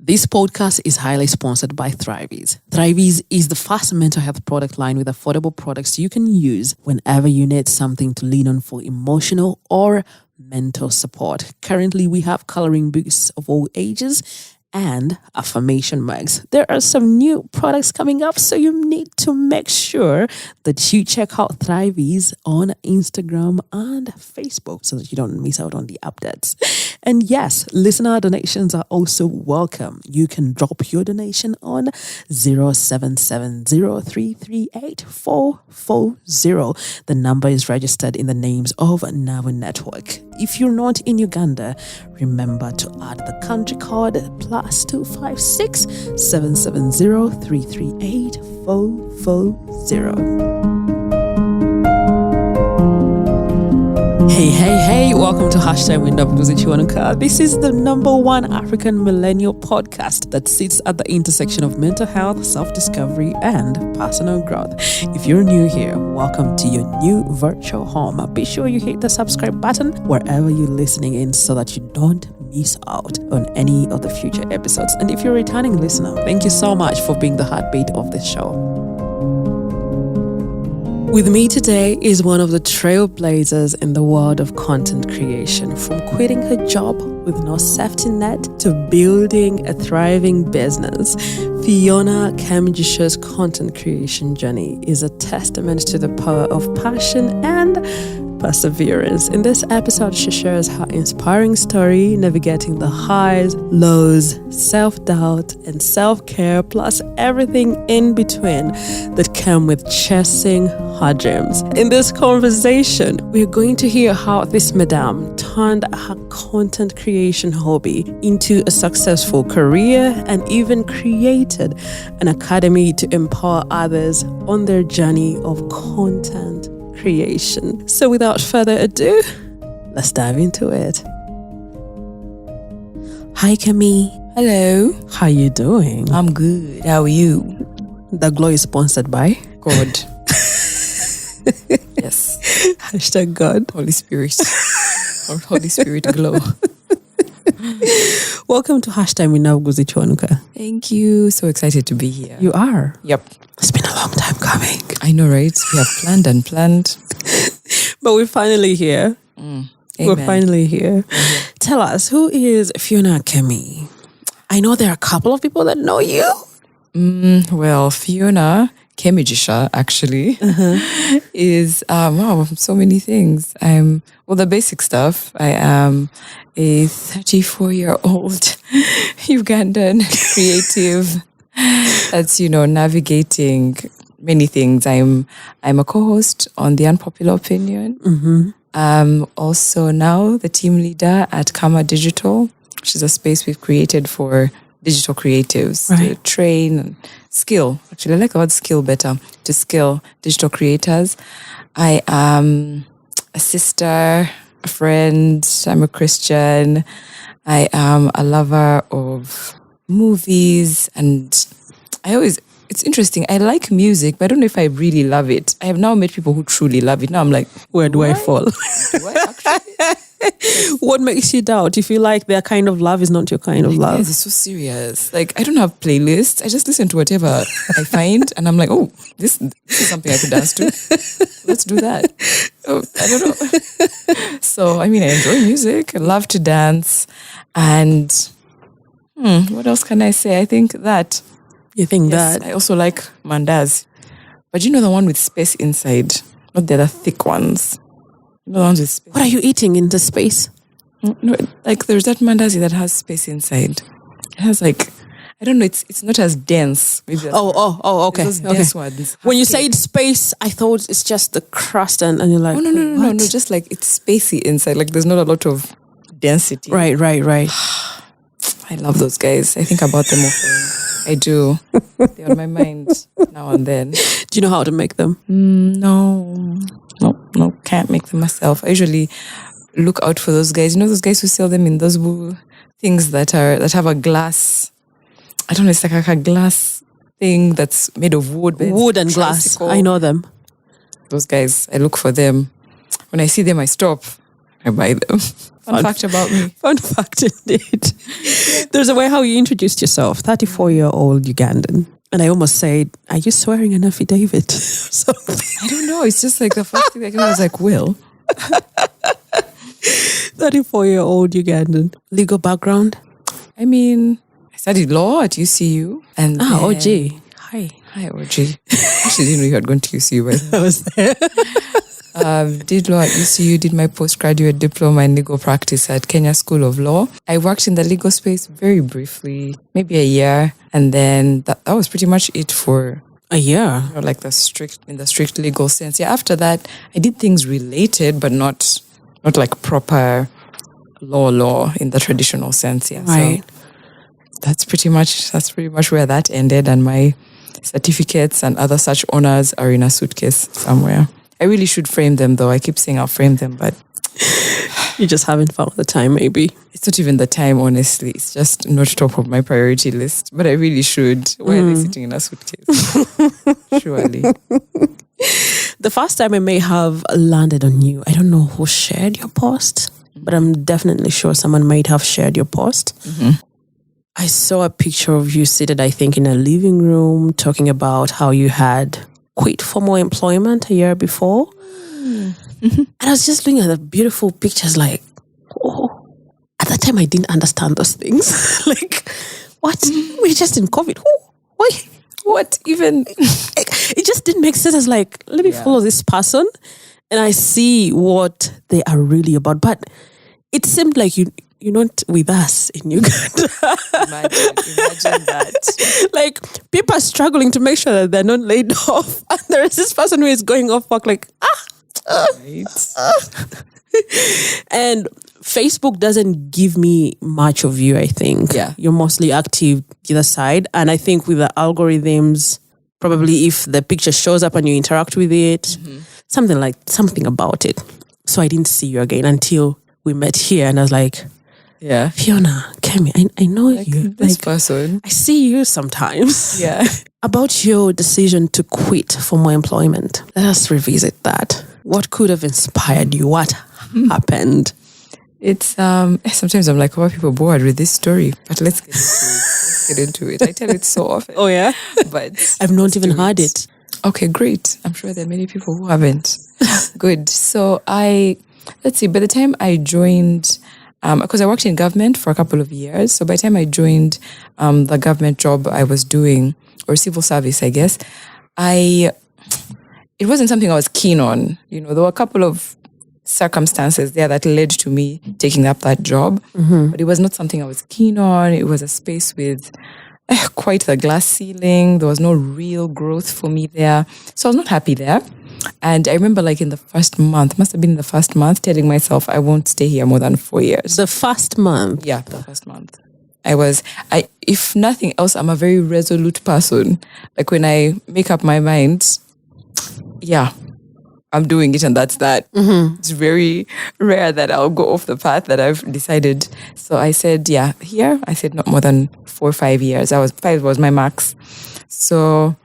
This podcast is highly sponsored by Thriveys. Thriveys is the first mental health product line with affordable products you can use whenever you need something to lean on for emotional or mental support. Currently, we have coloring books of all ages and affirmation mugs. There are some new products coming up, so you need to make sure that you check out Thriveys on Instagram and Facebook so that you don't miss out on the updates. And yes, listener donations are also welcome. You can drop your donation on 0770-338-440. The number is registered in the names of Navu Network. If you're not in Uganda, remember to add the country code +256 770 338 440. Hey, welcome to Hashtag #Chiwanuka. This is the #1 African millennial podcast that sits at the intersection of mental health, self-discovery, and personal growth. If you're new here, welcome to your new virtual home. Be sure you hit the subscribe button wherever you're listening in so that you don't miss out on any of the future episodes. And if you're a returning listener, thank you so much for being the heartbeat of this show. With me today is one of the trailblazers in the world of content creation. From quitting her job with no safety net to building a thriving business, Fiona Kemigisha's content creation journey is a testament to the power of passion and perseverance. In this episode, she shares her inspiring story navigating the highs, lows, self-doubt, and self-care, plus everything in between that come with chasing her dreams. In this conversation, we're going to hear how this madam turned her content creation hobby into a successful career and even created an academy to empower others on their journey of content creation. So without further ado, let's dive into it. Hi Kemi. Hello. How you doing? I'm good. How are you? The glow is sponsored by God. Yes. Hashtag God. Holy Spirit. Or Holy Spirit glow. Welcome to Hashtag Chiwanuka. Thank you. So excited to be here. You are? Yep. It's been a long time coming. I know, right? We have planned. But we're finally here. We're finally here. Mm-hmm. Tell us, who is Fiona Kemi? I know there are a couple of people that know you. Well, Fiona Kemigisha actually is so many things. The basic stuff. I am a 34-year-old Ugandan creative that's navigating many things. I'm a co-host on The Unpopular Opinion. Also now the team leader at Kama Digital, which is a space we've created for digital creatives to train and skill. Actually, I like the word skill better, to skill digital creators. I am a sister, a friend. I'm a Christian. I am a lover of movies, and it's interesting. I like music, but I don't know if I really love it. I have now met people who truly love it. Now I'm like, where do I fall? Do I actually? What makes you doubt? If you like their kind of love is not your kind of love. Guys, it's so serious. Like, I don't have playlists. I just listen to whatever I find, and I'm like, oh, this is something I could dance to. Let's do that. Oh, I don't know. So, I enjoy music. I love to dance. And what else can I say? I think that. You think that? I also like mandas. But you know the one with space inside? Not the other thick ones. The ones with space. What are you eating in the space? No, like there's that mandazi that has space inside. It has like, I don't know, it's not as dense. Maybe okay. Those dense ones. When you say it's space, I thought it's just the crust and you're like, no, just like it's spacey inside. Like there's not a lot of density. Right. I love those guys. I think about them often. I do. They're on my mind now and then. Do you know how to make them? No, can't make them myself. I usually look out for those guys. You know those guys who sell them in those things that have a glass. I don't know. It's like a glass thing that's made of wood. Wood and glass. I know them. Those guys. I look for them. When I see them, I stop. I buy them. Fun fact about me. Fun fact indeed. There's a way how you introduced yourself, 34-year-old Ugandan. And I almost said, are you swearing an affidavit? Something. I don't know. It's just like the first thing that came out was like, Will. 34-year-old Ugandan. Legal background? I mean, I studied law at UCU. And OG. Hi. Hi, OG. Actually, didn't know you had gone to UCU, but I was there. Did law at UCU, did my postgraduate diploma in legal practice at Kenya School of Law. I worked in the legal space very briefly, maybe a year. And then that was pretty much it for a year. Like the strict legal sense. Yeah, after that, I did things related, but not like proper law in the traditional sense. Yeah. Right. So that's pretty much where that ended. And my certificates and other such honors are in a suitcase somewhere. I really should frame them though. I keep saying I'll frame them, but you just haven't found the time maybe. It's not even the time, honestly. It's just not top of my priority list. But I really should. Why are they sitting in a suitcase? Surely. The first time I may have landed on you, I don't know who shared your post, but I'm definitely sure someone might have shared your post. Mm-hmm. I saw a picture of you seated, I think, in a living room talking about how you had quit formal employment a year before. Mm-hmm. And I was just looking at the beautiful pictures like, oh, at that time I didn't understand those things. Like, what? We're just in COVID. Why? What even? It just didn't make sense. I was like, let me follow this person and I see what they are really about. But it seemed like you're not with us in Uganda. Imagine that. Like, people are struggling to make sure that they're not laid off. And there is this person who is going off work like, Right. And Facebook doesn't give me much of you, I think. Yeah. You're mostly active either side. And I think with the algorithms, probably if the picture shows up and you interact with it, something about it. So I didn't see you again until we met here. And I was like, yeah, Fiona, Kemi, I know you. This person. I see you sometimes. Yeah. About your decision to quit formal employment, let us revisit that. What could have inspired you? What happened? It's sometimes I'm like, why are people bored with this story? But let's get into it. I tell it so often. Oh yeah? But I've not even heard it. Okay, great. I'm sure there are many people who haven't. Good. So let's see, by the time I joined, because I worked in government for a couple of years. So by the time I joined the government job I was doing, or civil service, I guess, it wasn't something I was keen on. You know, there were a couple of circumstances there that led to me taking up that job, but it was not something I was keen on. It was a space with quite the glass ceiling. There was no real growth for me there. So I was not happy there. And I remember like in the first month, must have been the first month, telling myself I won't stay here more than 4 years. The first month? Yeah, the first month. If nothing else, I'm a very resolute person. Like when I make up my mind, yeah, I'm doing it and that's that. Mm-hmm. It's very rare that I'll go off the path that I've decided. So I said, yeah, here, I said not more than 4 or 5 years. 5 was my max. So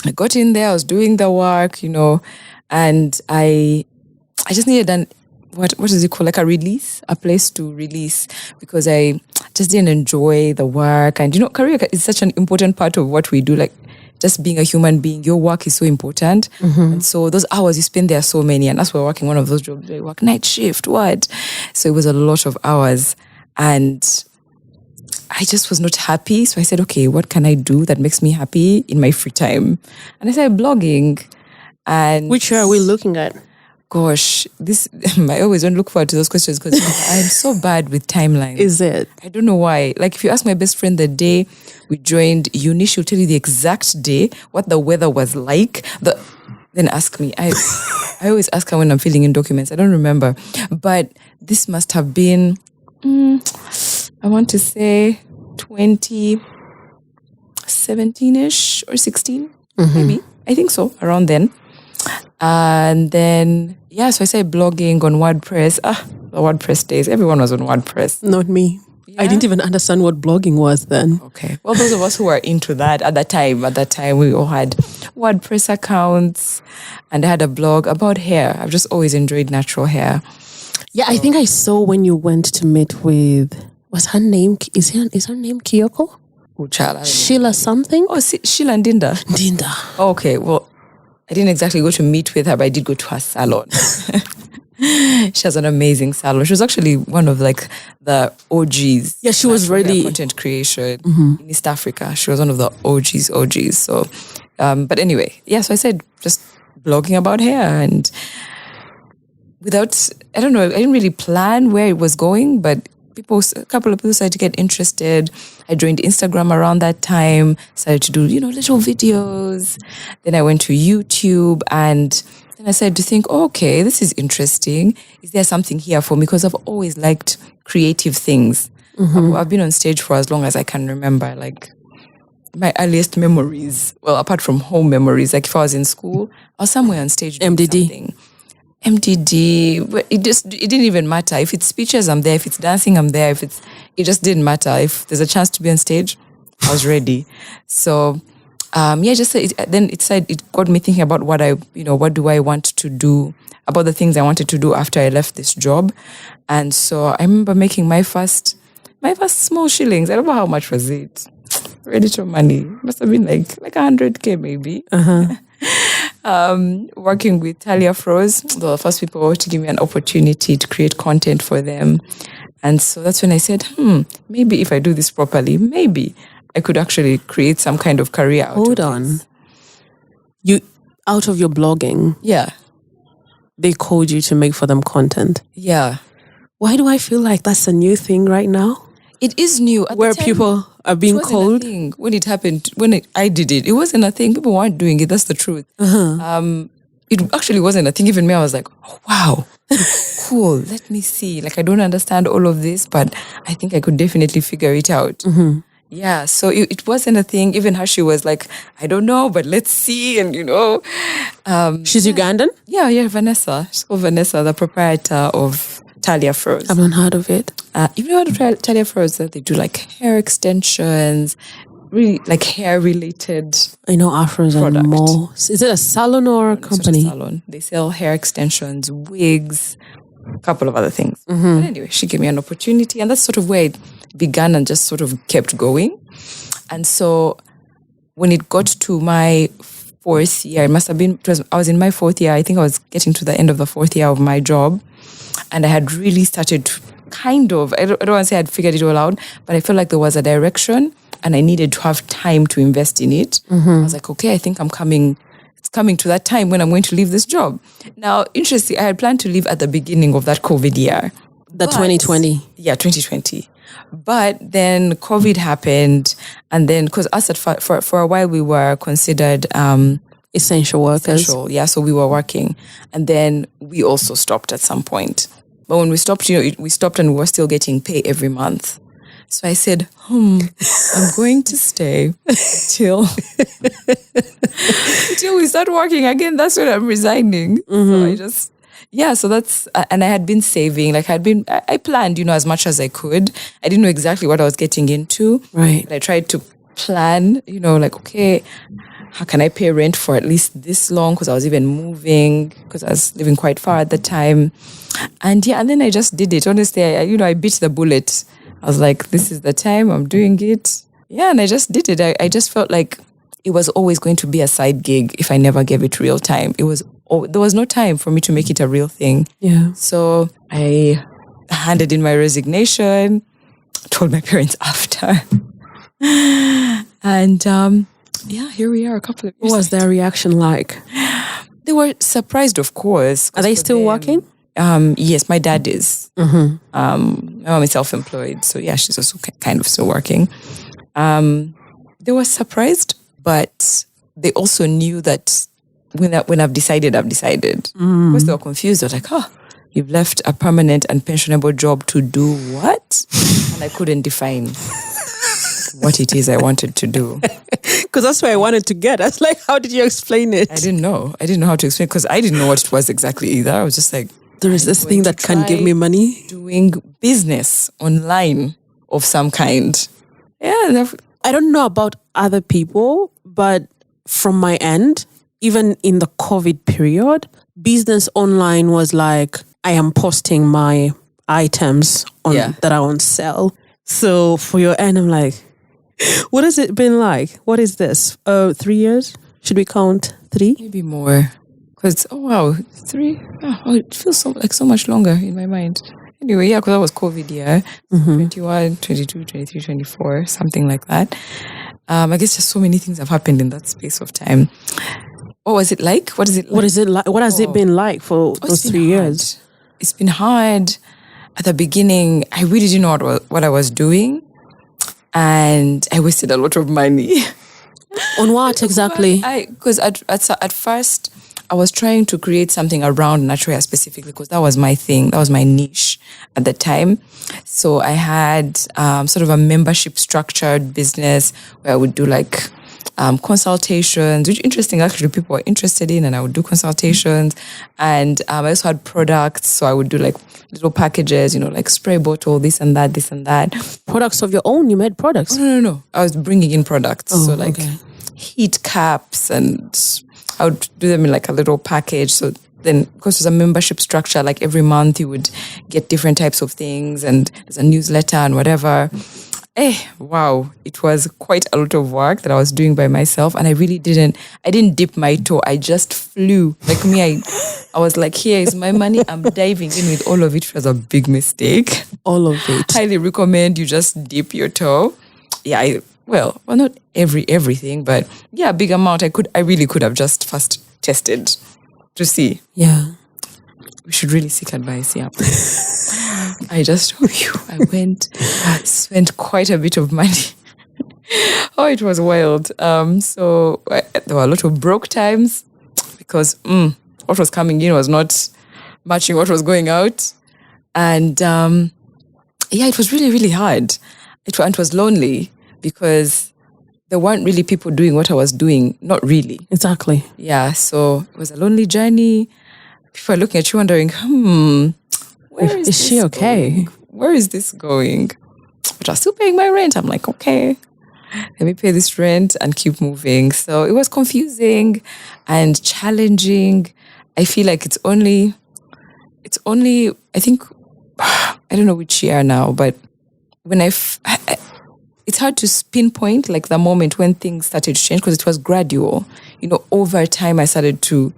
I got in there, I was doing the work, and I just needed what is it called? Like a place to release, because I just didn't enjoy the work. And career is such an important part of what we do. Like just being a human being, your work is so important. Mm-hmm. And so those hours you spend there are so many. And that's why working one of those jobs, I work night shift, what? So it was a lot of hours. And I just was not happy. So I said, okay, what can I do that makes me happy in my free time? And I started blogging. And which are we looking at? Gosh, I always don't look forward to those questions because I'm so bad with timelines. Is it? I don't know why. Like if you ask my best friend the day we joined uni, she'll tell you the exact day, what the weather was like. Then ask me. I always ask her when I'm filling in documents. I don't remember. But this must have been, I want to say 2017-ish or 16, maybe. I think so, around then. And then, so I started blogging on WordPress. The WordPress days. Everyone was on WordPress. Not me. Yeah? I didn't even understand what blogging was then. Okay. Well, those of us who were into that at that time, we all had WordPress accounts, and I had a blog about hair. I've just always enjoyed natural hair. Yeah, I think I saw when you went to meet with, what's her name? Is her name Kyoko? Oh, child, I don't know. Sheila something? Oh, Sheila and Dinda. Dinda. Okay, well, I didn't exactly go to meet with her, but I did go to her salon. She has an amazing salon. She was actually one of like the OGs. Yeah, she was really content creation in East Africa. She was one of the OGs. So, but anyway, yeah. So I said just blogging about hair, and without, I don't know, I didn't really plan where it was going, but a couple of people started to get interested. I joined Instagram around that time, started to do, little videos. Then I went to YouTube, and then I started to think, okay, this is interesting. Is there something here for me? Because I've always liked creative things. I've been on stage for as long as I can remember. Like my earliest memories, well, apart from home memories, like if I was in school, I was somewhere on stage doing something. MDD, but it didn't even matter. If it's speeches, I'm there. If it's dancing, I'm there. It just didn't matter. If there's a chance to be on stage, I was ready. So, it got me thinking about what do I want to do, about the things I wanted to do after I left this job. And so I remember making my first small shillings. I don't know how much was it. Ready to money. Must have been like 100K maybe. Working with Talia Froze, the first people to give me an opportunity to create content for them. And so that's when I said, maybe if I do this properly, maybe I could actually create some kind of career out Hold of on. this. You, out of your blogging, Yeah. they called you to make for them content. Yeah. Why do I feel like that's a new thing right now? It is new. At Where the time, people are being called? when it happened, I did it, it wasn't a thing. People weren't doing it. That's the truth. It actually wasn't a thing. Even me, I was like, oh, wow, cool. Let me see. Like, I don't understand all of this, but I think I could definitely figure it out. Yeah, so it wasn't a thing. Even her, she was like, I don't know, but let's see. And, She's Ugandan? Yeah, Vanessa. She's called Vanessa, the proprietor of Talia Froze. I've not heard of it. You've never heard of Talia Froze? They do like hair extensions, really like hair related. I know Afros product. and more. Is it a salon or a company? It's not a salon. They sell hair extensions, wigs, a couple of other things. But anyway, she gave me an opportunity, and that's sort of where it began and just sort of kept going. And so when it got to my fourth year, I was in my fourth year. I think I was getting to the end of the fourth year of my job. And I had really started to kind of, I don't want to say I'd figured it all out, but I felt like there was a direction and I needed to have time to invest in it. I was like, okay, I think it's coming to that time when I'm going to leave this job. Now, interesting, I had planned to leave at the beginning of that COVID year. The 2020. Yeah, 2020. But then COVID happened, and then, because us for a while we were considered Essential workers. yeah, so we were working. And then we also stopped at some point. But when we stopped, we stopped and we were still getting pay every month. So I said, I'm going to stay till we start working again. That's when I'm resigning. So that's, and I had been saving, I planned, as much as I could. I didn't know exactly what I was getting into. Right. But I tried to plan, okay, how can I pay rent for at least this long? Because I was even moving, because I was living quite far at the time. And then I just did it. Honestly, I bit the bullet. I was like, this is the time, I'm doing it. Yeah, and I just did it. I just felt like it was always going to be a side gig if I never gave it real time. There was no time for me to make it a real thing. Yeah. So I handed in my resignation, told my parents after. And here we are a couple of years. What was their reaction like? They were surprised, of course. Are they still working? Yes, my dad is. My mom is self-employed, so yeah, she's also kind of still working. They were surprised, but they also knew that when I've decided, I've decided. Of course, they were confused. They were like, you've left a permanent and pensionable job to do what? And I couldn't define what it is I wanted to do. Because that's where I wanted to get. I was like, how did you explain it? I didn't know how to explain, because I didn't know what it was exactly either. I was just like, there is this thing that can give me money. Doing business online of some kind. Yeah. I don't know about other people, but from my end, even in the COVID period, business online was like I am posting my items on that are on sale. So for your end, I'm like, what has it been like? What is this? 3 years? Should we count 3? Maybe more. Because, 3. Oh, it feels so much longer in my mind. Anyway, because that was COVID year. 21, 22, 23, 24, something like that. I guess just so many things have happened in that space of time. What was it like? What is it like? What is it like? What has it been like for those 3 years? It's been hard. At the beginning, I really didn't know what I was doing. And I wasted a lot of money. On what exactly? Because at first, I was trying to create something around natural hair specifically because that was my thing. That was my niche at the time. So I had sort of a membership structured business where I would do like consultations, which interesting actually people were interested in, and I would do consultations. And I also had products, so I would do like little packages, like spray bottle, this and that. Products of your own? You made products? No. I was bringing in products. Heat caps, and I would do them in like a little package. So then, because there's a membership structure, like every month you would get different types of things, and there's a newsletter and whatever. Wow, it was quite a lot of work that I was doing by myself, and I didn't dip my toe. I just flew. Like me, I was like, here is my money. I'm diving in with all of it. It was a big mistake. All of it. Highly recommend you just dip your toe. Yeah, well, not everything, but yeah, a big amount. I really could have just first tested to see. Yeah. We should really seek advice, yeah. I spent quite a bit of money. It was wild. So there were a lot of broke times because what was coming in was not matching what was going out. And it was really, really hard. It was lonely because there weren't really people doing what I was doing. Not really. Exactly. Yeah, so it was a lonely journey. People are looking at you wondering, where is she okay? Going? Where is this going? But I was still paying my rent. I'm like, okay, let me pay this rent and keep moving. So it was confusing and challenging. I feel like it's only, I think, I don't know which year now, but when it's hard to pinpoint like the moment when things started to change because it was gradual. Over time I started to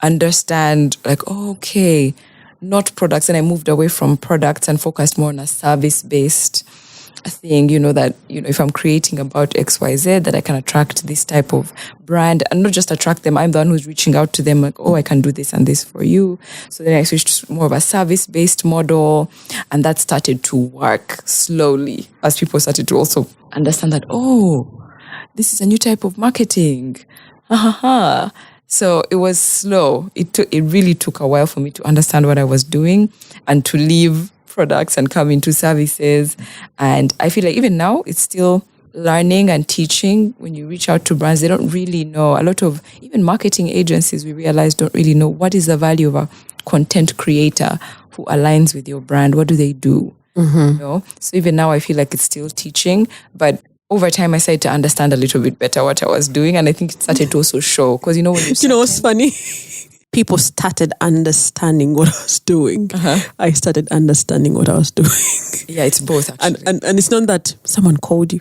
understand like, okay, not products. And I moved away from products and focused more on a service-based thing, that, if I'm creating about XYZ, that I can attract this type of brand and not just attract them. I'm the one who's reaching out to them like, I can do this and this for you. So then I switched to more of a service-based model, and that started to work slowly as people started to also understand that, this is a new type of marketing. So it was slow. It really took a while for me to understand what I was doing and to leave products and come into services. And I feel like even now it's still learning and teaching. When you reach out to brands, they don't really know. A lot of even marketing agencies, we realize, don't really know what is the value of a content creator who aligns with your brand. What do they do? So even now I feel like it's still teaching, but over time, I started to understand a little bit better what I was doing. And I think it started to also show. Because, when you what's funny? People started understanding what I was doing. I started understanding what I was doing. Yeah, it's both, actually. And it's not that someone called you.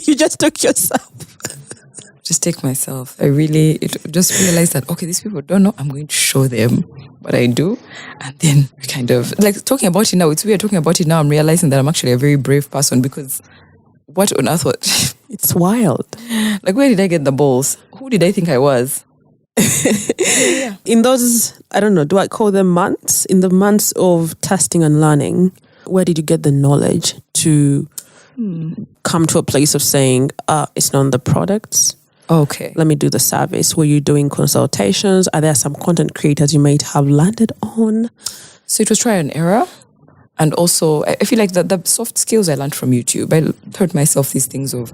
You just took yourself. Just take myself. I just realized that, okay, these people don't know. I'm going to show them what I do. And then we kind of, like talking about it now, it's weird talking about it now. I'm realizing that I'm actually a very brave person because what on earth was... It's wild. Like, where did I get the balls? Who did I think I was? In those, I don't know, do I call them months? In the months of testing and learning, where did you get the knowledge to come to a place of saying, it's not the products? Okay. Let me do the service. Were you doing consultations? Are there some content creators you might have landed on? So it was trial and error. And also, I feel like the soft skills I learned from YouTube, I taught myself these things of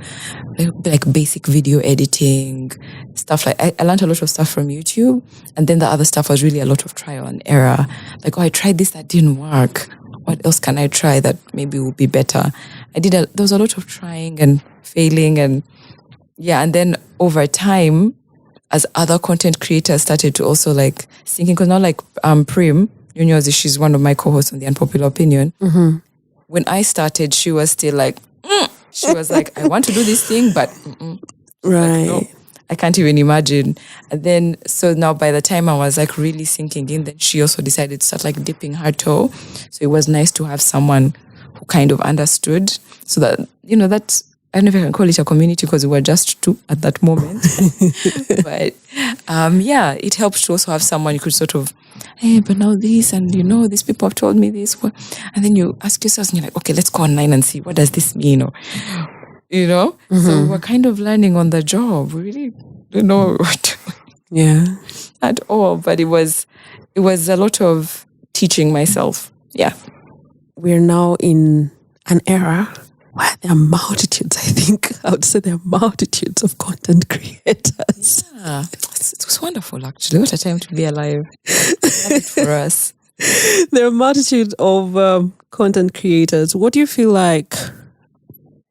like basic video editing, stuff like, I learned a lot of stuff from YouTube. And then the other stuff was really a lot of trial and error. Like, I tried this, that didn't work. What else can I try that maybe will be better? There was a lot of trying and failing and then over time, as other content creators started to also like thinking, because now like Prim, Nyonyozi, she's one of my co-hosts on the Unpopular Opinion. Mm-hmm. When I started, she was still like, she was like, I want to do this thing, but right. like, no, I can't even imagine. And then, so now by the time I was like really sinking in, then she also decided to start like dipping her toe. So it was nice to have someone who kind of understood, so that, that, I don't know if I can call it a community because we were just two at that moment. But yeah, it helps to also have someone you could sort of, hey, but now this, and these people have told me this. And then you ask yourself, and you're like, okay, let's go online and see, what does this mean? Or, Mm-hmm. So we're kind of learning on the job. We really don't know what we're doing. Yeah. At all. But it was a lot of teaching myself. Yeah. We're now in an era where there are multitudes, I would say there are multitudes of content creators. Yeah. It was wonderful, actually. What a time to be alive. For us. There are multitudes of content creators. What do you feel like?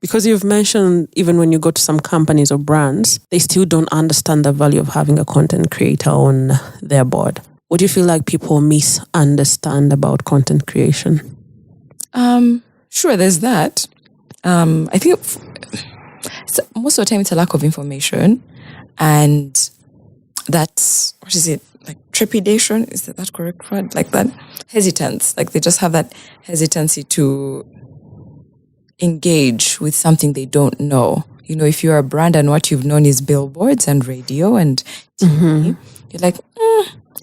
Because you've mentioned even when you go to some companies or brands, they still don't understand the value of having a content creator on their board. What do you feel like people misunderstand about content creation? Sure, there's that. I think most of the time it's a lack of information, and that's, what is it? Like trepidation? Is that correct word? Like that hesitance. Like they just have that hesitancy to engage with something they don't know. If you're a brand and what you've known is billboards and radio and TV, you're like,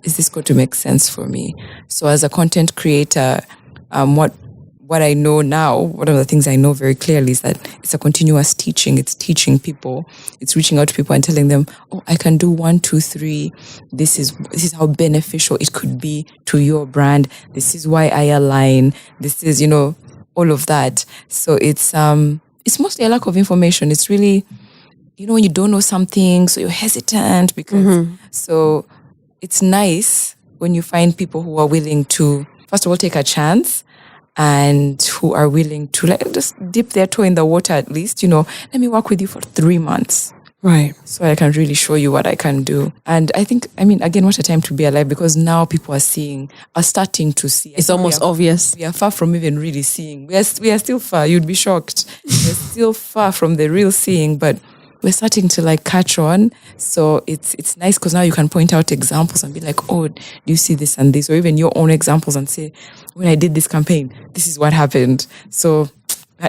is this going to make sense for me? So as a content creator, what I know now, one of the things I know very clearly is that it's a continuous teaching. It's teaching people. It's reaching out to people and telling them, oh, I can do 1, 2, 3. This is how beneficial it could be to your brand. This is why I align. This is, all of that. So it's mostly a lack of information. It's really, when you don't know something, so you're hesitant because, so it's nice when you find people who are willing to, first of all, take a chance, and who are willing to just dip their toe in the water at least, let me work with you for 3 months. Right. So I can really show you what I can do. And I think, again, what a time to be alive, because now people are starting to see. It's almost obvious. We are far from even really seeing. We are still far. You'd be shocked. We're still far from the real seeing, but we're starting to catch on. So it's nice because now you can point out examples and be like, oh, do you see this and this? Or even your own examples and say, when I did this campaign, this is what happened. So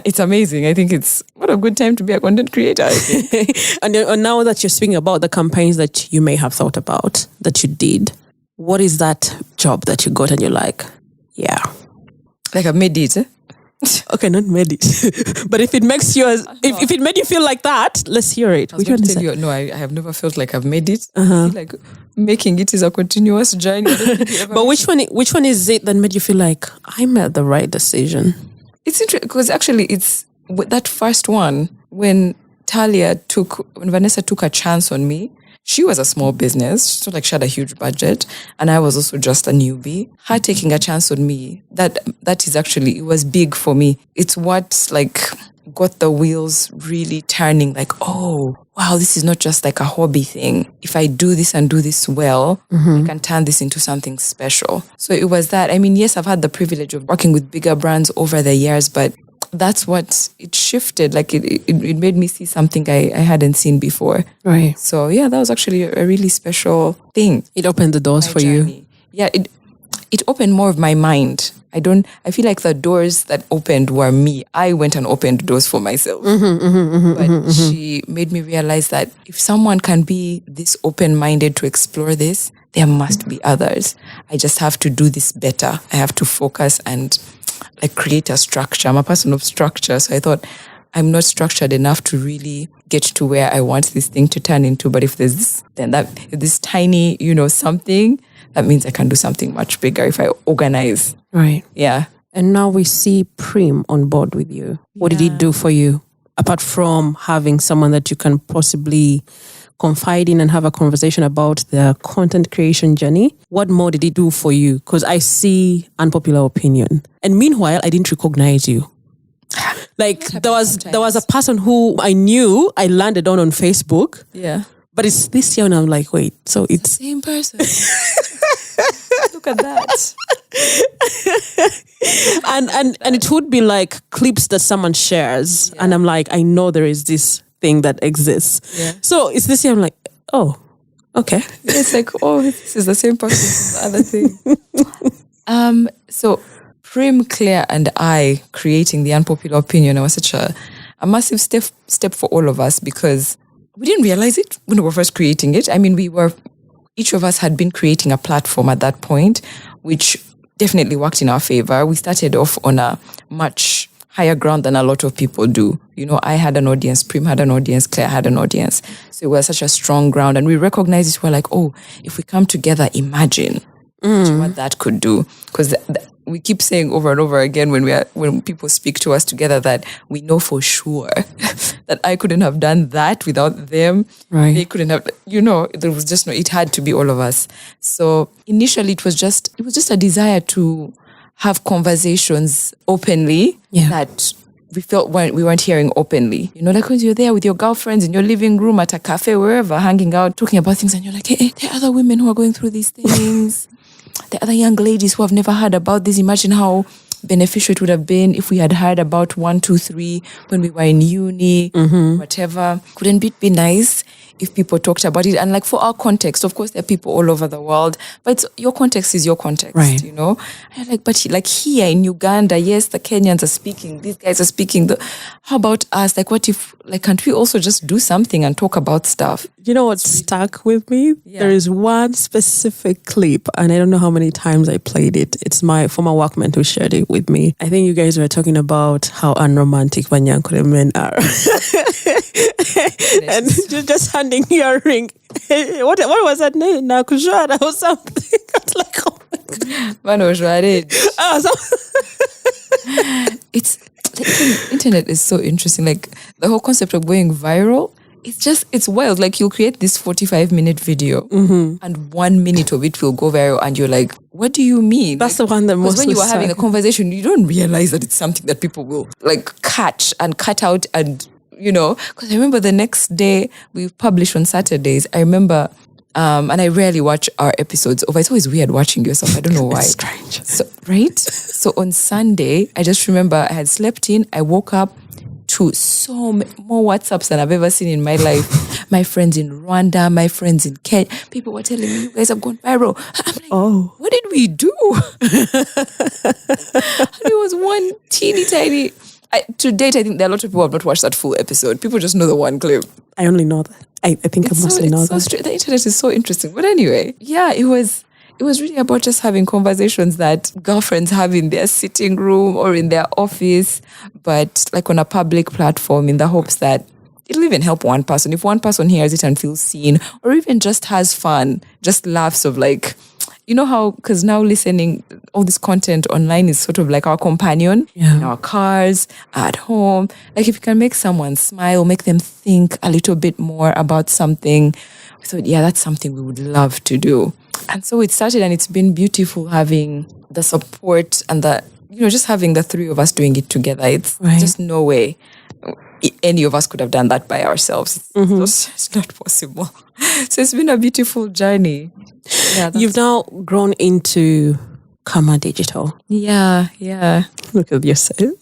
it's amazing. I think what a good time to be a content creator. I think. And now that you're speaking about the campaigns that you may have thought about, that you did, what is that job that you got and you're like, yeah. Like I've made it, Okay, not made it. But if it makes you, if it made you feel like that, let's hear it. Which one is that? No, I have never felt like I've made it. I feel like making it is a continuous journey. But which one is it that made you feel like I made the right decision? It's interesting because actually it's that first one when Vanessa took a chance on me. She was a small business, so she had a huge budget, and I was also just a newbie. Her taking a chance on me, that is actually, it was big for me. It's what got the wheels really turning, oh, wow, this is not just a hobby thing. If I do this and do this well, I can turn this into something special. So it was that. Yes, I've had the privilege of working with bigger brands over the years, but that's what it shifted. It made me see something I hadn't seen before. Right. So yeah, that was actually a really special thing. It opened the doors for you. Yeah, it opened more of my mind. I feel like the doors that opened were me. I went and opened doors for myself. But she made me realize that if someone can be this open-minded to explore this, there must be others. I just have to do this better. I have to focus and create a structure. I'm a person of structure. So I thought I'm not structured enough to really get to where I want this thing to turn into. But if there's this, then this tiny, something, that means I can do something much bigger if I organize. Right. Yeah. And now we see Prim on board with you. What did he do for you? Apart from having someone that you can possibly confide in and have a conversation about the content creation journey, what more did he do for you? Because I see Unpopular Opinion. And meanwhile, I didn't recognize you. There was a person who I knew I landed on Facebook. Yeah. But it's this year and I'm like, wait, so it's the same person. look at that. and it would be like clips that someone shares, and I'm like, I know there is this thing that exists. Yeah. So it's this year. I'm like, oh, okay. It's like, oh, this is the same person as the other thing. So Prim, Claire, and I creating the unpopular opinion was such a massive step for all of us, because we didn't realize it when we were first creating it. I mean, each of us had been creating a platform at that point, which definitely worked in our favor. We started off on a much higher ground than a lot of people do. You know, I had an audience, Prim had an audience, Claire had an audience. So it was such a strong ground. And we recognized it. We're like, oh, if we come together, imagine what that could do. Because we keep saying over and over again when people speak to us together that we know for sure that I couldn't have done that without them. Right. They couldn't have, there was just it had to be all of us. So initially it was just a desire to have conversations openly that we felt we weren't hearing openly. Like when you're there with your girlfriends in your living room, at a cafe, wherever, hanging out, talking about things, and you're like, hey, there are other women who are going through these things. There are other young ladies who have never heard about this. Imagine how beneficial it would have been if we had heard about 1, 2, 3 when we were in uni, whatever. Couldn't it be nice if people talked about it? And like for our context, of course, there are people all over the world, but your context is your context, right. And like, but like here in Uganda, yes, the Kenyans are speaking, these guys are speaking. How about us? Like, what if, like, can't we also just do something and talk about stuff? You know what stuck with me? Yeah. There is one specific clip, and I don't know how many times I played it. It's my former workmate who shared it with me. I think you guys were talking about how unromantic Banyankole men are. And you're just handing your ring. What was that name? Nakushara or something. I was like, oh my God. It's the internet is so interesting. Like the whole concept of going viral, it's wild. Like you'll create this 45-minute video and 1 minute of it will go viral and you're like, what do you mean? That's the one that most when you are having a conversation, you don't realize that it's something that people will like catch and cut out and because I remember the next day we publish on Saturdays. I remember, and I rarely watch our episodes over. It's always weird watching yourself. I don't know why. It's strange. So, right? So on Sunday, I just remember I had slept in. I woke up to so more WhatsApps than I've ever seen in my life. My friends in Rwanda, my friends in Kenya, people were telling me, you guys have gone viral. I'm like, what did we do? It was one teeny tiny... to date, I think there are a lot of people who have not watched that full episode. People just know the one clip. I only know that. I think I must know that. The internet is so interesting. But anyway, yeah, it was really about just having conversations that girlfriends have in their sitting room or in their office, but like on a public platform in the hopes that it'll even help one person. If one person hears it and feels seen, or even just has fun, just laughs of like, how, because now listening, all this content online is sort of like our companion in our cars, at home. Like if you can make someone smile, make them think a little bit more about something, we thought, that's something we would love to do. And so it started, and it's been beautiful having the support and just having the three of us doing it together. It's just no way any of us could have done that by ourselves. It's not possible. So it's been a beautiful journey. Yeah, you've now grown into Kama Digital. Yeah. Look at yourself.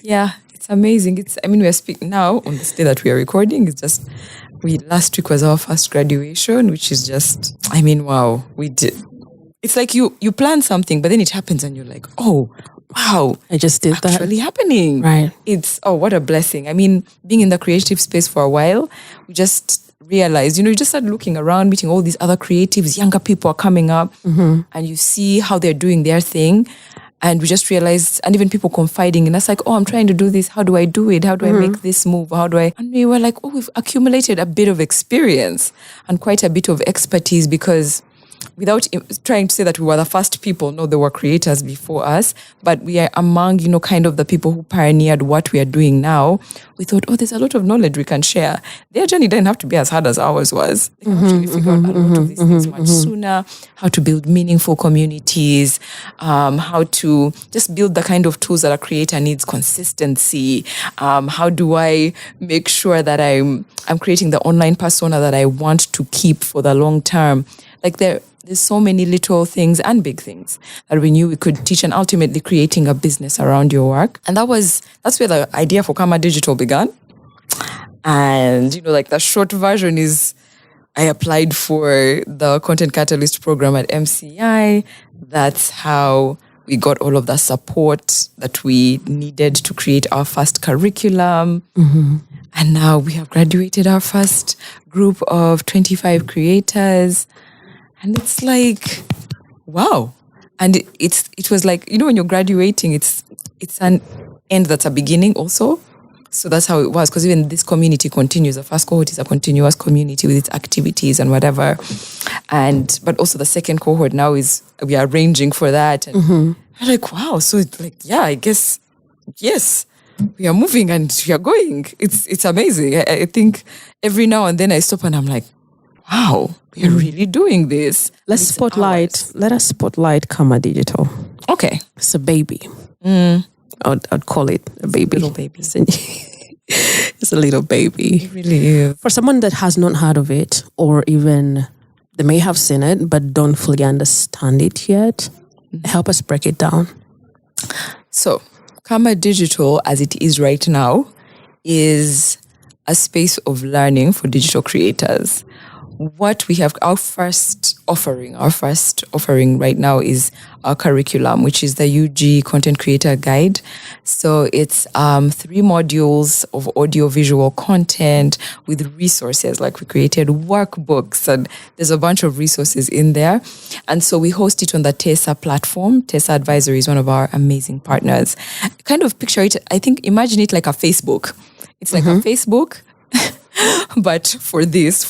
Yeah, it's amazing. We're speaking now on this day that we are recording. It's just, last week was our first graduation, which is just, wow, we did. It's like you plan something, but then it happens and you're like, oh, wow, I just did that. Actually happening. Right. It's, what a blessing. Being in the creative space for a while, we just realized, you just start looking around, meeting all these other creatives, younger people are coming up, and you see how they're doing their thing. And we just realized, and even people confiding in us, like, oh, I'm trying to do this. How do I do it? How do I make this move? And we were like, oh, we've accumulated a bit of experience and quite a bit of expertise, because without trying to say that we were the first people, no, there were creators before us, but we are among, kind of the people who pioneered what we are doing now. We thought, oh, there's a lot of knowledge we can share. Their journey didn't have to be as hard as ours was. They can actually figure out a lot of these things much sooner, how to build meaningful communities, how to just build the kind of tools that a creator needs, consistency. How do I make sure that I'm creating the online persona that I want to keep for the long term? Like there's so many little things and big things that we knew we could teach, and ultimately creating a business around your work. And that's where the idea for Karma Digital began. And, like the short version is I applied for the Content Catalyst program at MCI. That's how we got all of the support that we needed to create our first curriculum. Mm-hmm. And now we have graduated our first group of 25 creators. And it's like, wow. And it was like, when you're graduating, it's an end that's a beginning also. So that's how it was, because even this community continues. The first cohort is a continuous community with its activities and whatever. But also the second cohort now we are arranging for that. And I'm like, wow. So it's like, yeah, I guess, yes, we are moving and we are going. It's amazing. I think every now and then I stop and I'm like, wow, we are really doing this. Let us spotlight Karma Digital. Okay. It's a baby. I'd call it a baby. Little baby. It's a little baby. It really is. For someone that has not heard of it, or even they may have seen it but don't fully understand it yet, help us break it down. So, Karma Digital, as it is right now, is a space of learning for digital creators. What we have, our first offering right now is our curriculum, which is the UG Content Creator Guide. So it's 3 modules of audio-visual content with resources. Like we created workbooks, and there's a bunch of resources in there. And so we host it on the TESA platform. TESA Advisory is one of our amazing partners. Kind of picture it, imagine it like a Facebook. It's like a Facebook, but for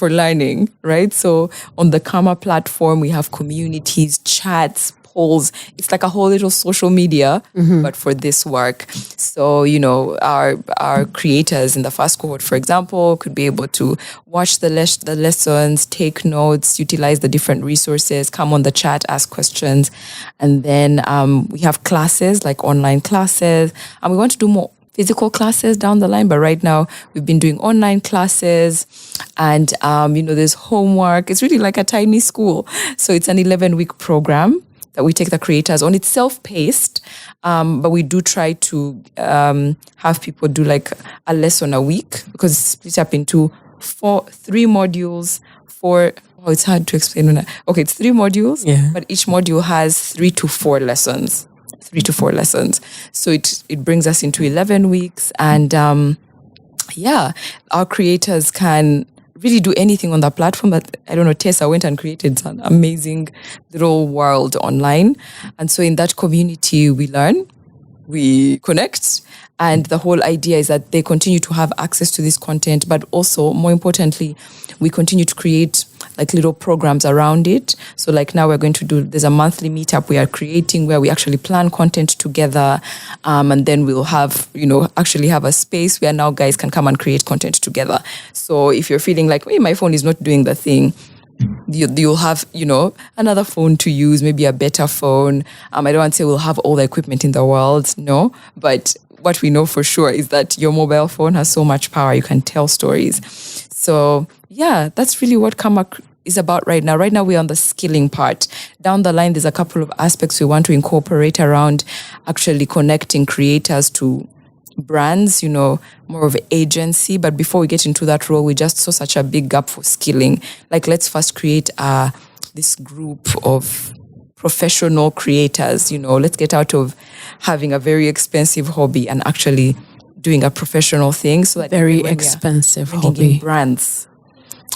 learning, right? So on the Karma platform, we have communities, chats, polls. It's like a whole little social media, but for this work. So, our creators in the first cohort, for example, could be able to watch the lessons, take notes, utilize the different resources, come on the chat, ask questions. And then we have classes, like online classes. And we want to do more physical classes down the line, but right now we've been doing online classes, and there's homework. It's really like a tiny school. So it's an 11-week program that we take the creators on. It's self-paced, but we do try to have people do like a lesson a week, because it's split up into 3 modules. It's hard to explain. Okay, it's 3 modules, but each module has 3 to 4 lessons. 3 to 4 lessons. So it brings us into 11 weeks. And our creators can really do anything on the platform. But I don't know, Tessa went and created an amazing little world online. And so in that community, we learn, we connect. And the whole idea is that they continue to have access to this content, but also, more importantly, we continue to create like little programs around it. So like now there's a monthly meetup we are creating where we actually plan content together. And then we'll have, actually have a space where now guys can come and create content together. So if you're feeling like, hey, my phone is not doing the thing, you'll have, another phone to use, maybe a better phone. I don't want to say we'll have all the equipment in the world, no, but what we know for sure is that your mobile phone has so much power, you can tell stories. So yeah, that's really what Karma is about right now. Right now, we're on the skilling part. Down the line, there's a couple of aspects we want to incorporate around actually connecting creators to brands, more of agency. But before we get into that role, we just saw such a big gap for skilling. Like, let's first create this group of professional creators. Let's get out of having a very expensive hobby and actually doing a professional thing. So that very expensive hobby. Brands,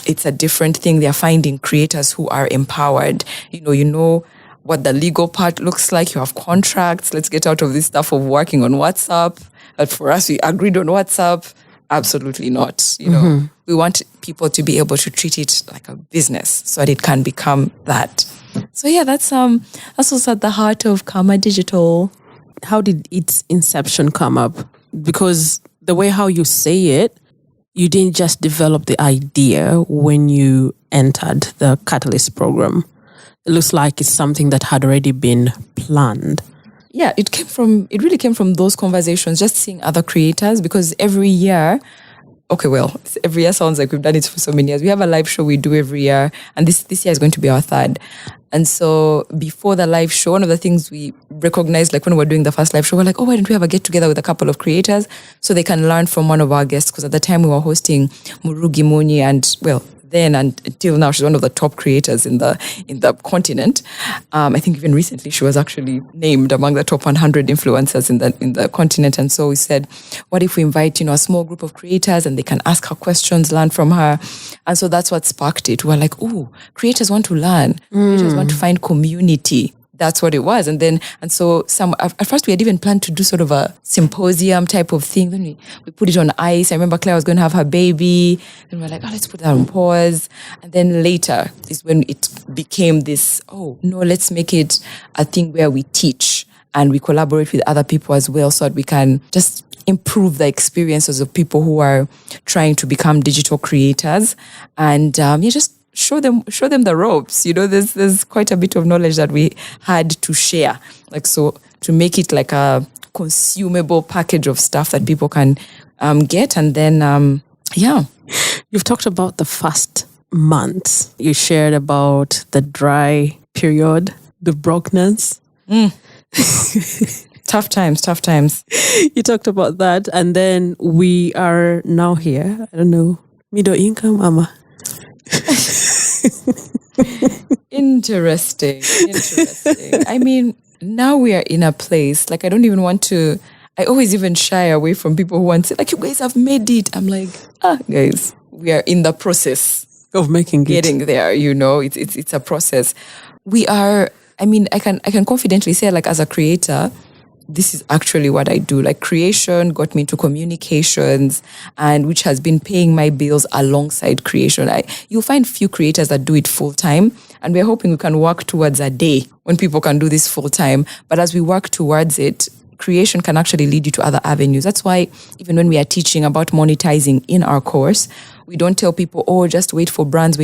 it's a different thing. They're finding creators who are empowered. You know what the legal part looks like. You have contracts. Let's get out of this stuff of working on WhatsApp. But for us, we agreed on WhatsApp. Absolutely not. We want people to be able to treat it like a business so that it can become that. So yeah, that's also at the heart of Karma Digital. How did its inception come up? Because the way how you say it, you didn't just develop the idea when you entered the Catalyst program. It looks like it's something that had already been planned. Yeah, it really came from those conversations, just seeing other creators, because every year okay, well, every year sounds like we've done it for so many years. We have a live show we do every year, and this year is going to be our third. And so before the live show, one of the things we recognized, like when we were doing the first live show, we're like, oh, why don't we have a get together with a couple of creators so they can learn from one of our guests? Because at the time we were hosting Murugi Muni, and well, then and until now, she's one of the top creators in the continent. I think even recently she was actually named among the top 100 influencers in the continent. And so we said, what if we invite a small group of creators and they can ask her questions, learn from her? And so that's what sparked it. We're like, oh, creators want to learn. Creators want to find community. That's what it was. And so at first we had even planned to do sort of a symposium type of thing. Then we put it on ice. I remember Claire was going to have her baby. Then we're like, oh, let's put that on pause. And then later is when it became this, oh, no, let's make it a thing where we teach and we collaborate with other people as well so that we can just improve the experiences of people who are trying to become digital creators. And just show them the ropes. There's quite a bit of knowledge that we had to share. Like, so to make it like a consumable package of stuff that people can get. And then, You've talked about the first month. You shared about the dry period, the brokenness. Tough times. You talked about that. And then we are now here. I don't know, middle income, Ama. Interesting. I mean, now we are in a place, like I don't even want to, I always even shy away from people who want to say, like, you guys have made it. I'm like, guys, we are in the process of getting there, it's a process. We are, I mean, I can confidently say, like, as a creator, this is actually what I do. Like, creation got me into communications, and which has been paying my bills alongside creation. You'll find few creators that do it full time, and we're hoping we can work towards a day when people can do this full time. But as we work towards it, creation can actually lead you to other avenues. That's why even when we are teaching about monetizing in our course, we don't tell people, oh, just wait for brands.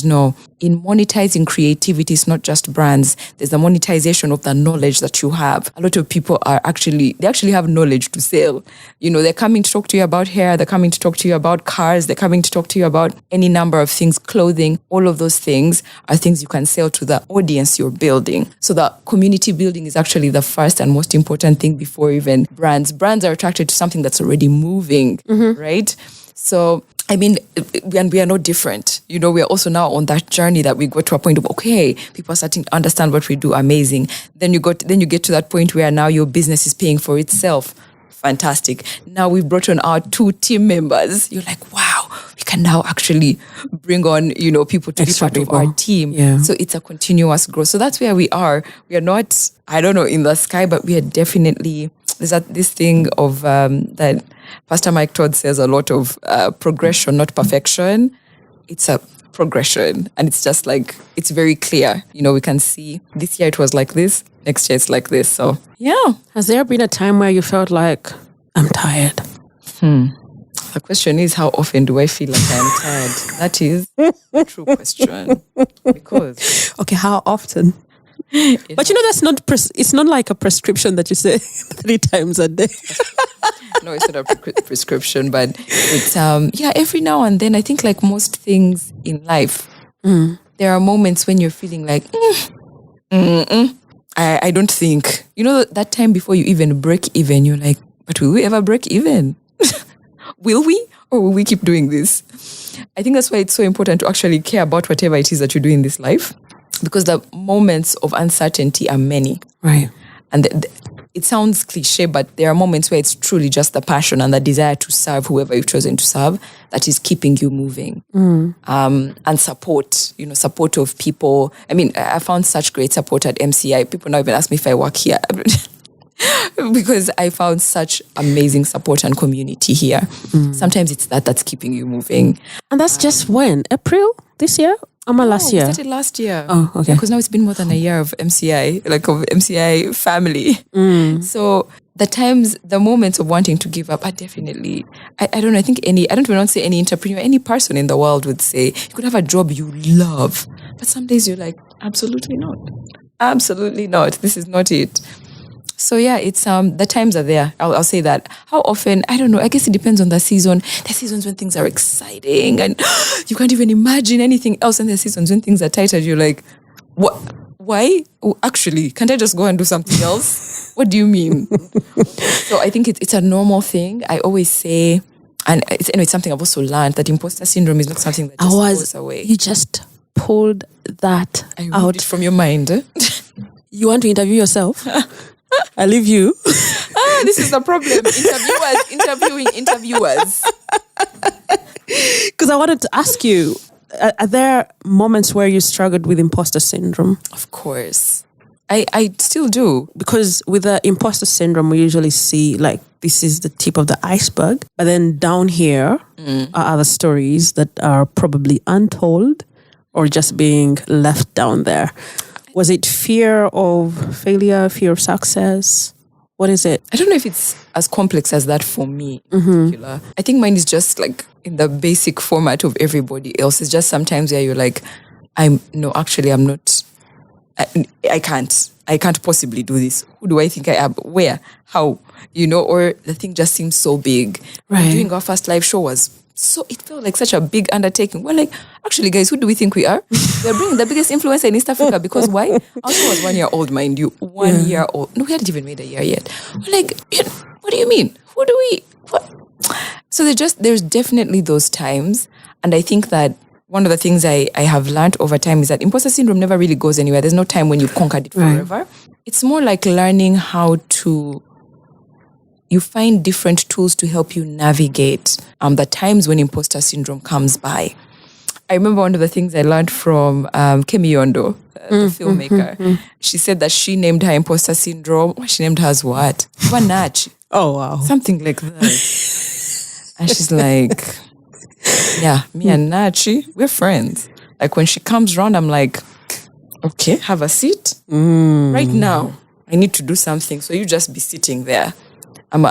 No. In monetizing creativity, it's not just brands. There's the monetization of the knowledge that you have. A lot of people they actually have knowledge to sell. They're coming to talk to you about hair. They're coming to talk to you about cars. They're coming to talk to you about any number of things, clothing. All of those things are things you can sell to the audience you're building. So the community building is actually the first and most important thing before even brands. Brands are attracted to something that's already moving, right? So, I mean, and we are no different. We are also now on that journey that we go to a point of, okay, people are starting to understand what we do. Amazing. Then you get to that point where now your business is paying for itself. Fantastic. Now we've brought on our 2 team members. You're like, wow, we can now actually bring on, people to Extra be part people. of our team. Yeah. So it's a continuous growth. So that's where we are. We are not, I don't know, in the sky, but we are definitely, there's this thing of that Pastor Mike Todd says a lot of progression, not perfection. It's a progression. And it's just like, it's very clear. We can see this year it was like this, next year it's like this. So, yeah. Has there been a time where you felt like, I'm tired? The question is, how often do I feel like I'm tired? That is a true question. Because... Okay, how often? But that's not, it's not like a prescription that you say 3 times a day. No, it's not a prescription, but it's, every now and then, I think like most things in life, there are moments when you're feeling like, I don't think, that time before you even break even, you're like, but will we ever break even? Will we? Or will we keep doing this? I think that's why it's so important to actually care about whatever it is that you do in this life, because the moments of uncertainty are many. Right. And it sounds cliche, but there are moments where it's truly just the passion and the desire to serve whoever you've chosen to serve that is keeping you moving. And support of people. I mean, I found such great support at MCI. People now even ask me if I work here. Because I found such amazing support and community here. Sometimes it's that's keeping you moving. And that's just when? April this year? Last year? We started last year. Oh, okay. Because now it's been more than a year of MCI, like of MCI family. So the moments of wanting to give up are definitely, I don't know, I don't even want to say any entrepreneur, any person in the world would say, you could have a job you love, but some days you're like, absolutely not. Absolutely not. This is not it. So yeah, it's the times are there. I'll say that. How often? I don't know. I guess it depends on the season. There's seasons when things are exciting and you can't even imagine anything else, and there's seasons when things are tight and you're like, what? Why? Oh, actually, can't I just go and do something else? What do you mean? So I think it's a normal thing. I always say, and it's something I've also learned, that imposter syndrome is not something that just goes away. You just pulled that out it from your mind. You want to interview yourself? I leave you. This is the problem. Interviewing interviewers. Because I wanted to ask you, are there moments where you struggled with imposter syndrome? Of course. I still do. Because with the imposter syndrome, we usually see like this is the tip of the iceberg. But then down here are other stories that are probably untold or just being left down there. Was it fear of failure, fear of success? What is it? I don't know if it's as complex as that for me in particular. I think mine is just like in the basic format of everybody else. It's just sometimes where you're like, I'm not. I can't possibly do this. Who do I think I am? Where? How? Or the thing just seems so big. Right. Doing our first live show it felt like such a big undertaking. We're like, actually, guys, who do we think we are? We're bringing the biggest influencer in East Africa because why? Our show was 1 year old, mind you. 1 year old. No, we hadn't even made a year yet. We're like, what do you mean? Who do we? What? So there's definitely those times. And I think that one of the things I have learned over time is that imposter syndrome never really goes anywhere. There's no time when you've conquered it forever. Right. It's more like learning how to... You find different tools to help you navigate the times when imposter syndrome comes by. I remember one of the things I learned from Kemigisha, the filmmaker. She said that she named her imposter syndrome. She named hers what? Wanachi. Oh, wow. Something like that. And she's like, yeah, me and Nachi, we're friends. Like when she comes around, I'm like, okay, have a seat. Right now, I need to do something. So you just be sitting there. I'm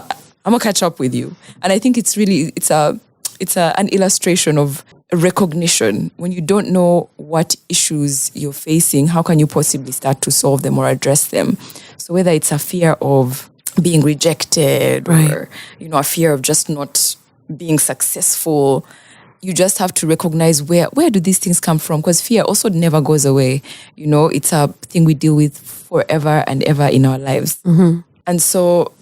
gonna catch up with you. And I think it's an illustration of recognition. When you don't know what issues you're facing, how can you possibly start to solve them or address them? So whether it's a fear of being rejected or a fear of just not being successful, you just have to recognize where do these things come from, because fear also never goes away. It's a thing we deal with forever and ever in our lives. And so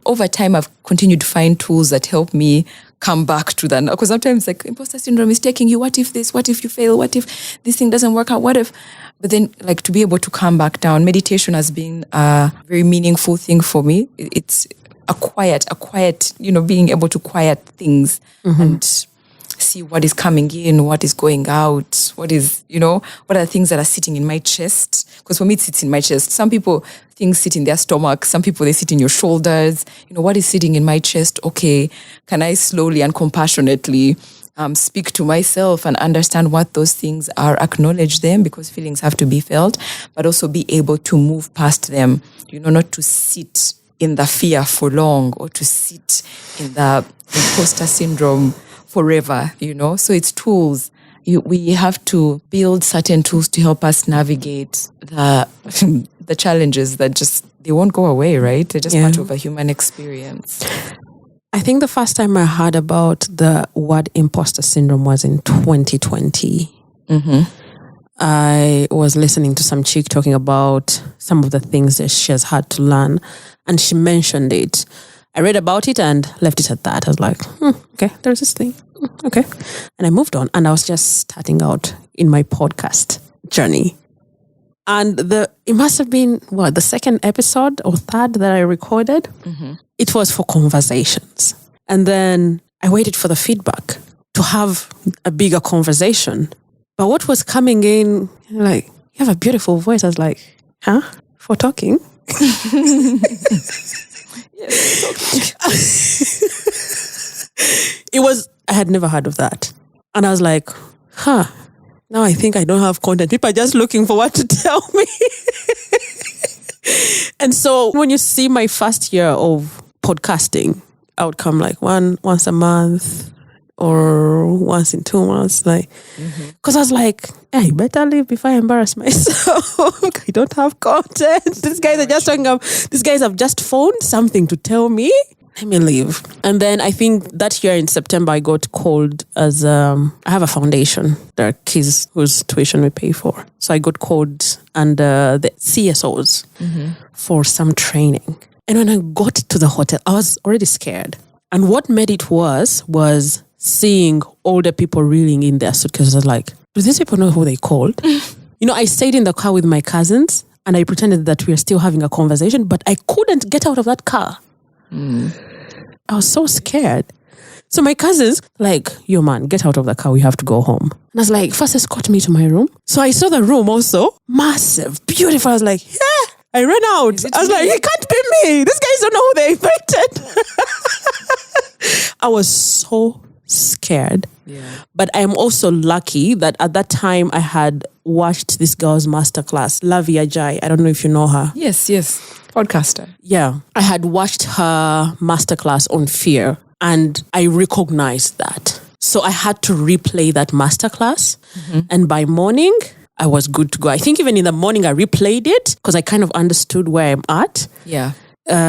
over time, I've continued to find tools that help me come back to that. Because sometimes like imposter syndrome is taking you, what if this, what if you fail, what if this thing doesn't work out, what if... But then like to be able to come back down, meditation has been a very meaningful thing for me. It's a quiet, being able to quiet things and see what is coming in, what is going out, what is, what are the things that are sitting in my chest? Because for me, it sits in my chest. Some people, things sit in their stomach. Some people, they sit in your shoulders. What is sitting in my chest? Okay, can I slowly and compassionately speak to myself and understand what those things are, acknowledge them, because feelings have to be felt, but also be able to move past them, not to sit in the fear for long or to sit in the imposter syndrome forever, So it's tools. We have to build certain tools to help us navigate the challenges that they won't go away, right? They're just part of a human experience. I think the first time I heard about the word imposter syndrome was in 2020. I was listening to some chick talking about some of the things that she has had to learn, and she mentioned it. I read about it and left it at that. I was like, okay, there's this thing. Okay. And I moved on, and I was just starting out in my podcast journey. And it must have been, the second episode or third that I recorded? It was for conversations. And then I waited for the feedback to have a bigger conversation. But what was coming in, like, you have a beautiful voice. I was like, huh? For talking? I had never heard of that. And I was like, now I think I don't have content. People are just looking for what to tell me. And so when you see my first year of podcasting, I would come like once a month or once in 2 months. Like, because I was like, hey, better leave before I embarrass myself. I don't have content. These guys are just talking about, these guys have just phoned something to tell me. Let me leave. And then I think that year in September, I got called as, I have a foundation. There are kids whose tuition we pay for. So I got called under the CSOs for some training. And when I got to the hotel, I was already scared. And what made it worse was seeing older people reeling in their suitcases. I was like, do these people know who they called? I stayed in the car with my cousins and I pretended that we were still having a conversation, but I couldn't get out of that car. I was so scared. So my cousins, like, yo man, get out of the car. We have to go home. And I was like, first escort me to my room. So I saw the room also. Massive, beautiful. I was like, yeah. I ran out. I was like, it can't be me. These guys don't know who they invited. I was so scared. Yeah. But I'm also lucky that at that time I had watched this girl's masterclass, Lavia Jai. I don't know if you know her. Yes. Podcaster. Yeah. I had watched her masterclass on fear and I recognized that. So I had to replay that masterclass. And by morning, I was good to go. I think even in the morning, I replayed it because I kind of understood where I'm at. Yeah.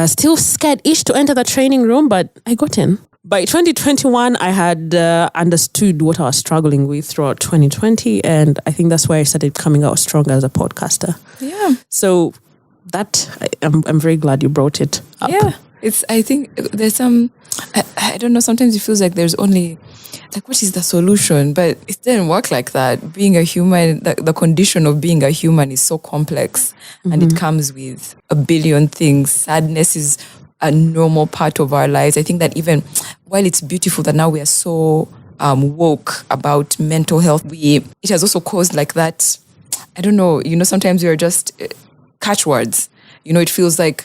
Still scared-ish to enter the training room, but I got in. By 2021, I had understood what I was struggling with throughout 2020. And I think that's why I started coming out stronger as a podcaster. Yeah. So that, I'm very glad you brought it up. Yeah. I think there's some, I don't know, sometimes it feels like there's only, like, what is the solution? But it didn't work like that. Being a human, the condition of being a human is so complex and it comes with a billion things. Sadness is a normal part of our lives. I think that even while it's beautiful that now we are so woke about mental health, it has also caused like that, I don't know, sometimes you're just catchwords. It feels like,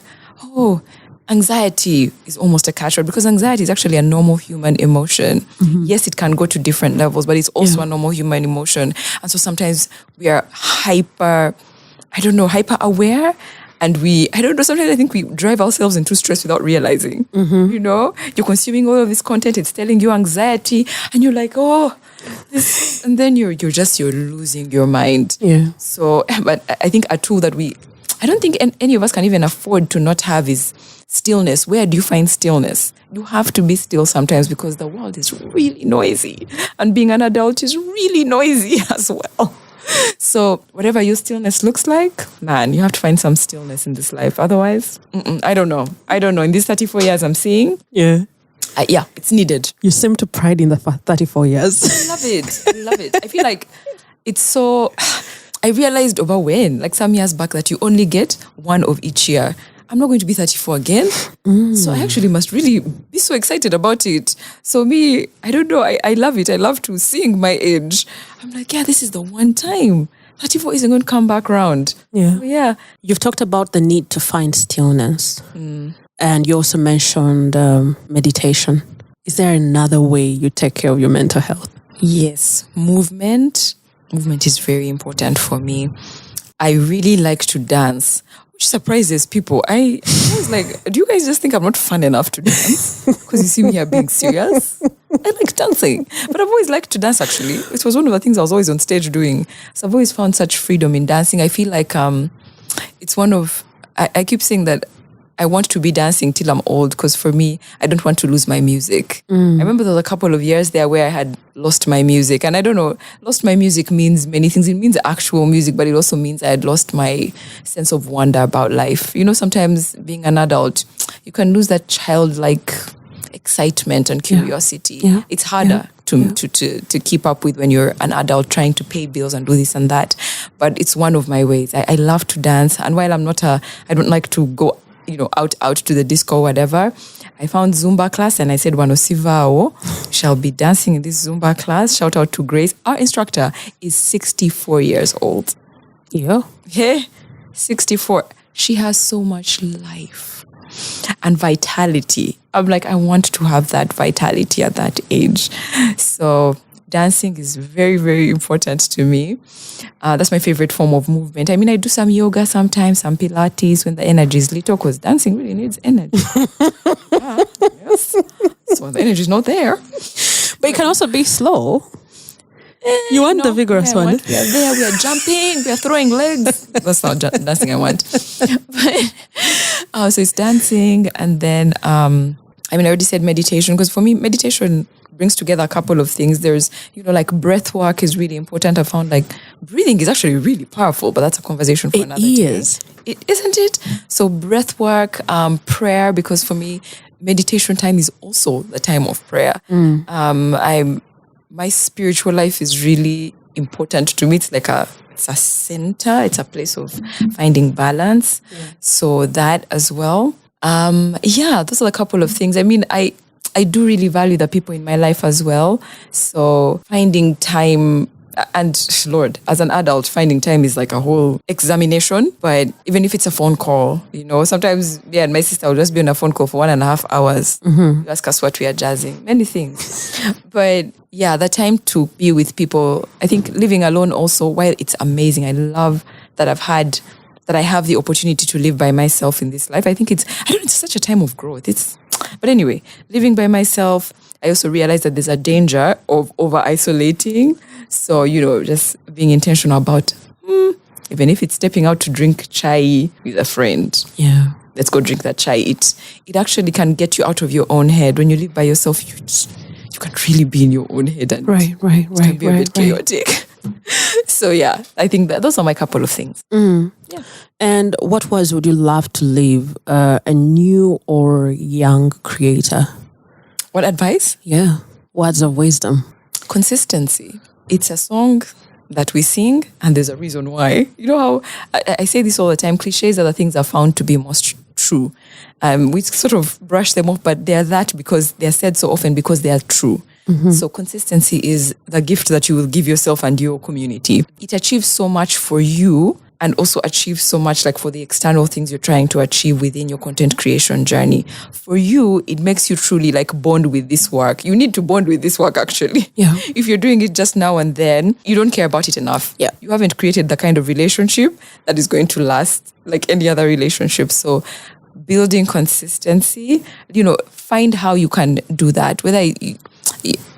anxiety is almost a catchword because anxiety is actually a normal human emotion. Yes, it can go to different levels, but it's also a normal human emotion. And so sometimes we are hyper aware. And sometimes I think we drive ourselves into stress without realizing. You're consuming all of this content, it's telling you anxiety, and you're like, this, and then you're losing your mind. Yeah. So, but I think a tool that I don't think any of us can even afford to not have is stillness. Where do you find stillness? You have to be still sometimes because the world is really noisy, and being an adult is really noisy as well. So whatever your stillness looks like, man, you have to find some stillness in this life. Otherwise, I don't know. In these 34 years I'm seeing, it's needed. You seem to pride in the 34 years. I love it. I feel like it's so... I realized over when, like some years back, that you only get one of each year. I'm not going to be 34 again. So I actually must really be so excited about it. So me, I don't know. I love it. I love to sing my age. I'm like, this is the one time. 34 isn't going to come back round. Yeah. So, yeah. You've talked about the need to find stillness. And you also mentioned meditation. Is there another way you take care of your mental health? Yes. Movement is very important for me. I really like to dance, which surprises people. I was like, do you guys just think I'm not fun enough to dance? Because you see me here being serious. I like dancing. But I've always liked to dance, actually. It was one of the things I was always on stage doing. So I've always found such freedom in dancing. I feel like it's one of... I keep saying that I want to be dancing till I'm old because for me, I don't want to lose my music. I remember there was a couple of years there where I had lost my music. And I don't know, lost my music means many things. It means actual music, but it also means I had lost my sense of wonder about life. Sometimes being an adult, you can lose that childlike excitement and curiosity. Yeah. It's harder to keep up with when you're an adult trying to pay bills and do this and that. But it's one of my ways. I love to dance. And while I don't like to go out to the disco or whatever, I found Zumba class and I said, Wanosivao shall be dancing in this Zumba class. Shout out to Grace. Our instructor is 64 years old. Yeah. 64. She has so much life and vitality. I'm like, I want to have that vitality at that age. So dancing is very, very important to me. That's my favorite form of movement. I mean, I do some yoga sometimes, some Pilates when the energy is little, because dancing really needs energy. Yes. So the energy is not there. But it can also be slow. You want the vigorous one. We are there, we are jumping, we are throwing legs. That's not dancing I want. But, so it's dancing. And then, I already said meditation, because for me, meditation brings together a couple of things. There's, like breath work is really important. I found like breathing is actually really powerful, but that's a conversation for another day. Isn't it? So breath work, prayer, because for me, meditation time is also the time of prayer. My spiritual life is really important to me. It's like it's a center. It's a place of finding balance. Yeah. So that as well. Those are a couple of things. I do really value the people in my life as well. So finding time, and Lord, as an adult, finding time is like a whole examination. But even if it's a phone call, sometimes me and my sister will just be on a phone call for 1.5 hours. You ask us what we are jazzing, many things. But yeah, the time to be with people. I think living alone also, while it's amazing, I love that I have the opportunity to live by myself in this life. I think it's such a time of growth. But anyway, living by myself, I also realized that there's a danger of over-isolating. So, just being intentional about, even if it's stepping out to drink chai with a friend. Yeah. Let's go drink that chai. It actually can get you out of your own head. When you live by yourself, you can really be in your own head. And it can be a bit chaotic. So yeah, I think that those are my couple of things. Yeah. And what would you love to leave a new or young creator? What advice? Yeah. Words of wisdom. Consistency. It's a song that we sing, and there's a reason why. You know how I say this all the time, cliches are the things that are found to be most true. We sort of brush them off, but they're that because they're said so often because they are true. So consistency is the gift that you will give yourself and your community. It achieves so much for you, and also achieves so much like for the external things you're trying to achieve within your content creation journey. For you, it makes you truly like bond with this work. You need to bond with this work actually. Yeah. If you're doing it just now and then, you don't care about it enough. Yeah. You haven't created the kind of relationship that is going to last like any other relationship. So building consistency, find how you can do that. Whether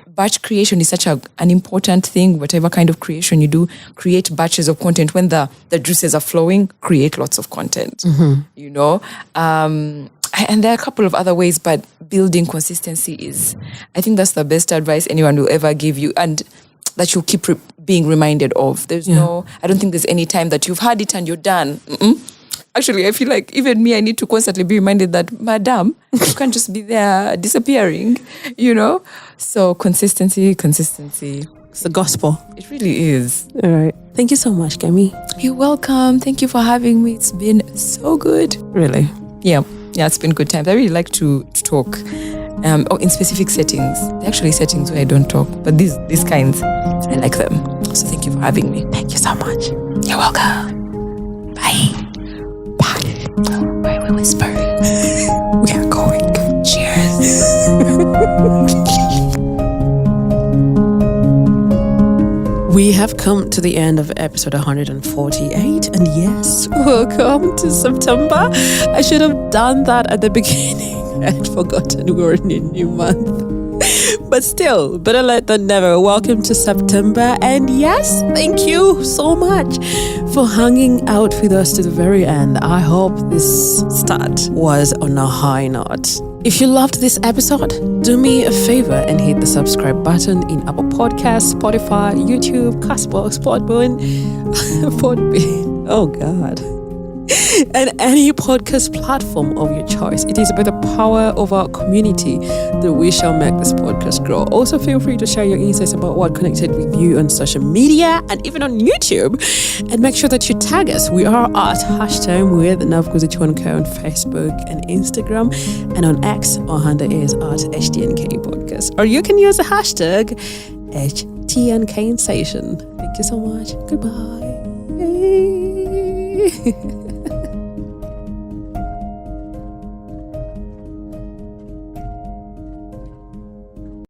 batch creation is such an important thing. Whatever kind of creation you do, create batches of content. When the juices are flowing, create lots of content. And there are a couple of other ways, but building consistency I think that's the best advice anyone will ever give you, and that you'll keep being reminded of. I don't think there's any time that you've had it and you're done. Actually, I feel like even me, I need to constantly be reminded that, madam, you can't just be there disappearing, So consistency. It's the gospel. It really is. All right. Thank you so much, Kemi. You're welcome. Thank you for having me. It's been so good. Really? Yeah, it's been good times. I really like to talk in specific settings. There are actually settings where I don't talk, but these kinds, I like them. So thank you for having me. Thank you so much. You're welcome. Bye. Why we whisper? We are going. Cheers. We have come to the end of episode 148, and yes, welcome to September. I should have done that at the beginning. I had forgotten we were in a new month. But still, better late than never. Welcome to September. And yes, thank you so much for hanging out with us to the very end. I hope this start was on a high note. If you loved this episode, do me a favor and hit the subscribe button in Apple Podcasts, Spotify, YouTube, Castbox, Podbean. Oh God. And any podcast platform of your choice. It is by the power of our community that we shall make this podcast grow. Also, feel free to share your insights about what connected with you on social media and even on YouTube. And make sure that you tag us. We are at hashtag with Navkuzichwanka on Facebook and Instagram. And on X, our handle is at HTNK Podcast. Or you can use the hashtag HTNK Sensation. Thank you so much. Goodbye.